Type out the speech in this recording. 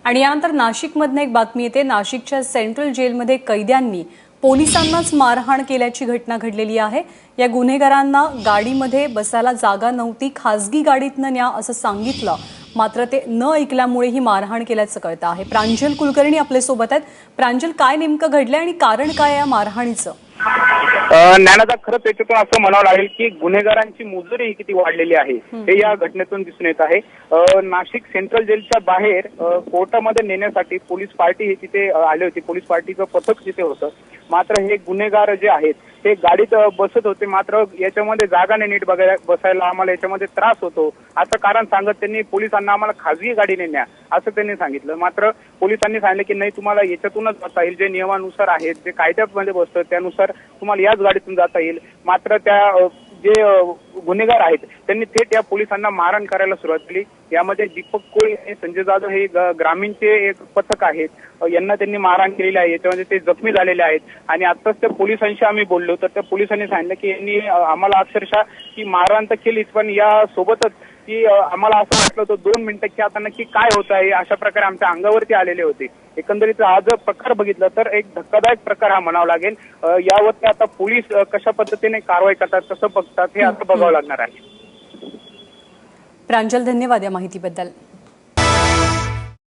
आणि यानंतर नाशिकमधून एक बातमी येते। नाशिकच्या सेंट्रल जेलमध्ये कैद्यांनी पोलिसांनाच मारहाण केल्याची घटना घडलेली आहे। या गुन्हेगारांना गाडीमध्ये बसायला जागा नव्हती, खासगी गाडीतनं न्या असं सांगितलं, मात्र ते न ऐकल्यामुळे ही मारहाण केल्याचं कळतं आहे। प्रांजल कुलकर्णी आपल्या सोबत आहेत। प्रांजल, काय नेमकं घडलंय आणि कारण काय या मारहाणीचं? ज्ञानाचा खरंच याच्यातून असं म्हणावं लागेल की गुन्हेगारांची मुजोरी किती वाढलेली आहे हे या घटनेतून दिसून येत आहे। नाशिक सेंट्रल जेलच्या बाहेर कोर्टामध्ये नेण्यासाठी पोलीस पार्टी तिथे आली होती। पोलीस पार्टीचं पथक तिथे होतं, मात्र हे गुन्हेगार जे आहेत ते गाडीत बसत होते, मात्र याच्यामध्ये जागा नाही नीट बसायला, आम्हाला याच्यामध्ये त्रास होतो असं कारण सांगत त्यांनी पोलिसांना आम्हाला खासगी गाडीने न्या असं त्यांनी सांगितलं। मात्र पोलिसांनी सांगितलं की नाही, तुम्हाला याच्यातूनच जाता येईल, जे नियमानुसार आहेत, जे कायद्यामध्ये बसतं त्यानुसार तुम्हाला याच गाडीतून जाता येईल। मात्र त्या जे गुन्हेगार आहेत त्यांनी थेट या पोलिसांना मारहाण करायला सुरुवात केली। यामध्ये दीपक कोळी आणि संजय जाधव हे ग्रामीणचे एक पथक आहेत, यांना त्यांनी मारहाण केलेली आहे। याच्यामध्ये ते जखमी झालेले आहेत आणि आताच त्या पोलिसांशी आम्ही बोललो तर त्या पोलिसांनी सांगितलं की यांनी आम्हाला अक्षरशः की मारहाण तर केलीच, पण या सोबतच की आम्हाला असं वाटलं होतं 2 मिनिटं की आता नक्की काय होत आहे, अशा प्रकारे आमच्या अंगावरती आलेले होते। एकंदरीत हा जर प्रकार बघितला तर एक धक्कादायक प्रकार हा म्हणावा लागेल। यावरती आता पोलीस कशा पद्धतीने कारवाई करतात, कसं बघतात हे आता बघावं लागणार आहे। प्रांजल, धन्यवाद या माहितीबद्दल।